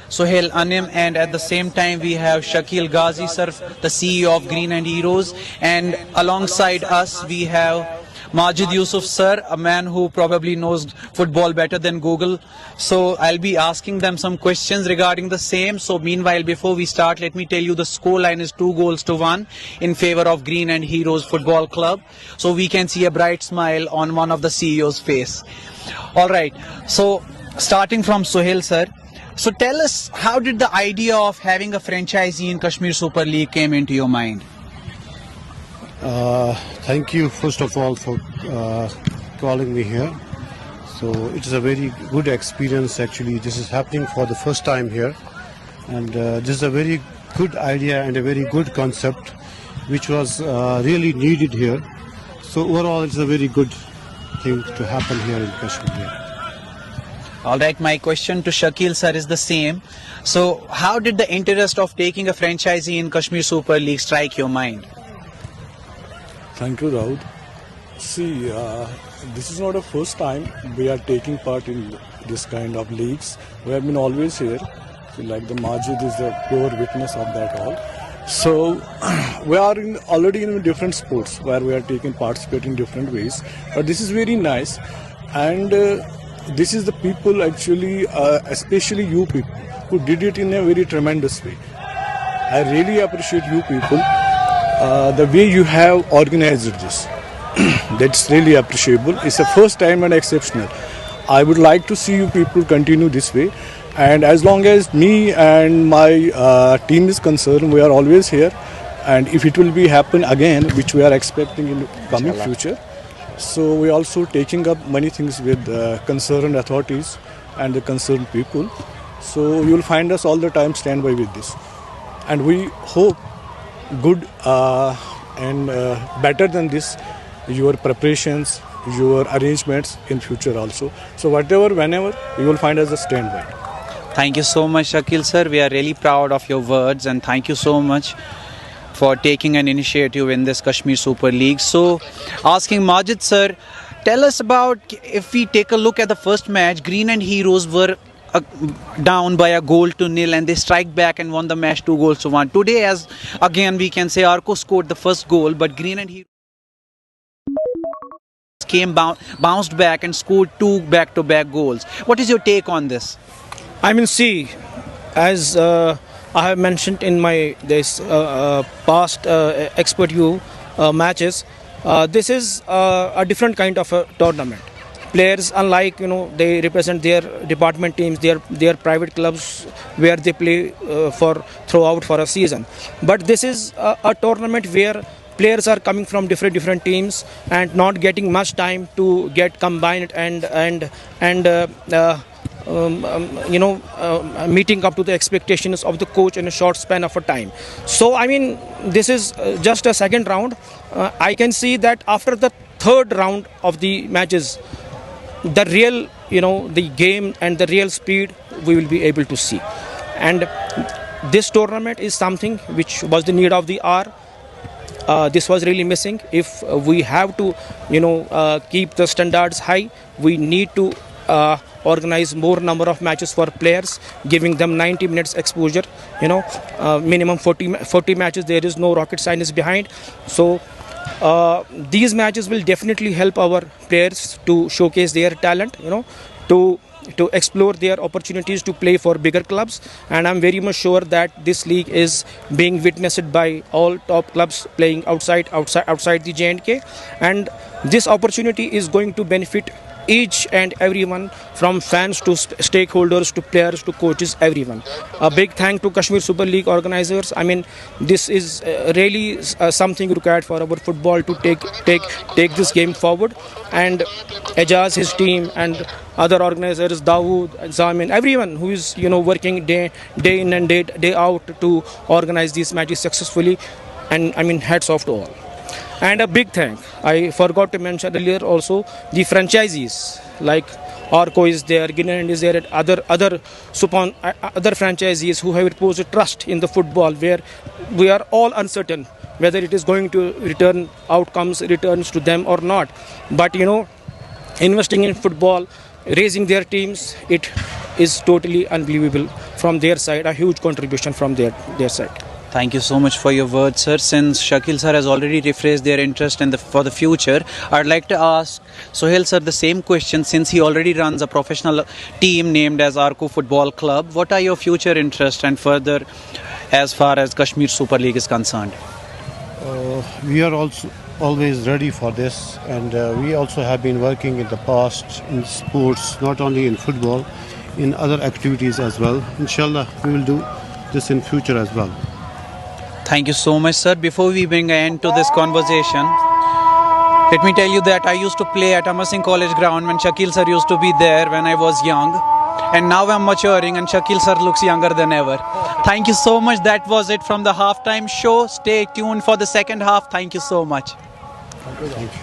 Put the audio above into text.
Sohail Anim, and at the same time we have Shakil Ghazi sir, the CEO of Green and Heroes, and alongside us we have Majid Yusuf sir, a man who probably knows football better than Google. So I'll be asking them some questions regarding the same. So meanwhile, before we start, let me tell you the score line is 2-1 in favor of Green and Heroes Football Club. So we can see a bright smile on one of the CEO's face. All right. So starting from Sohail sir. So tell us, how did the idea of having a franchisee in Kashmir Super League came into your mind? Thank you first of all for calling me here. So it is a very good experience actually. This is happening for the first time here, and this is a very good idea and a very good concept which was really needed here. So overall it's a very good thing to happen here in Kashmir. All right, my question to Shakil sir is the same. So how did the interest of taking a franchisee in Kashmir Super League strike your mind? Thank you, Raud. See, this is not the first time we are taking part in this kind of leagues. We have been always here. So like the Majid is the pure witness of that all. So we are already in different sports where we are taking participate in different ways. But this is very nice, and this is the people actually, especially you people, who did it in a very tremendous way. I really appreciate you people. The way you have organized this, that's really appreciable. It's the first time and exceptional. I would like to see you people continue this way, and as long as me and my team is concerned, we are always here. And if it will be happen again, which we are expecting in coming future, so we are also taking up many things with concerned authorities and the concerned people. So you will find us all the time standby with this, and we hope good and better than this, your preparations, your arrangements in future also. So whatever, whenever, you will find us a standby. Thank you so much, Shakil sir. We are really proud of your words, and thank you so much for taking an initiative in this Kashmir Super League. So asking Majid sir, tell us about, if we take a look at the first match, Green and Heroes were down by 1-0, and they strike back and won the match 2-1. Today, as again we can say, Arco scored the first goal, but Green and Heroes bounced back and scored 2 back-to-back goals. What is your take on this? I mean, see, as I have mentioned in my past expert view matches, this is a different kind of a tournament. Players, unlike, they represent their department teams, their private clubs where they play throughout for a season. But this is a tournament where players are coming from different teams and not getting much time to get combined and meeting up to the expectations of the coach in a short span of a time. So I mean, this is just a second round. I can see that after the third round of the matches, the real, the game and the real speed we will be able to see. And this tournament is something which was the need of the hour. This was really missing. If we have to, keep the standards high, we need to organize more number of matches for players, giving them 90 minutes exposure, minimum 40 matches. There is no rocket science behind. So these matches will definitely help our players to showcase their talent, to explore their opportunities to play for bigger clubs. And I'm very much sure that this league is being witnessed by all top clubs playing outside the J&K, and this opportunity is going to benefit each and everyone, from fans to stakeholders to players to coaches, everyone. A big thank to Kashmir Super League organizers. I mean, this is really something required for our football to take this game forward. And Ejaz, his team, and other organizers, Dawood, Zamin, everyone who is working day in and day out to organize these matches successfully. And I mean, hats off to all. And a big thank, I forgot to mention earlier also, the franchisees like Arco is there, Ginand is there, and other franchisees who have reposed trust in the football, where we are all uncertain whether it is going to returns to them or not. But investing in football, raising their teams, it is totally unbelievable from their side, a huge contribution from their side. Thank you so much for your words, sir. Since Shakil sir has already rephrased their interest for the future, I'd like to ask Sohail sir the same question. Since he already runs a professional team named as Arco Football Club, what are your future interests and further as far as Kashmir Super League is concerned? We are also always ready for this, and we also have been working in the past in sports, not only in football, in other activities as well. Inshallah, we will do this in future as well. Thank you so much, sir. Before we bring an end to this conversation, let me tell you that I used to play at Amar Singh College ground when Shakil sir used to be there when I was young. And now I'm maturing and Shakil sir looks younger than ever. Thank you so much. That was it from the halftime show. Stay tuned for the second half. Thank you so much. Thank you.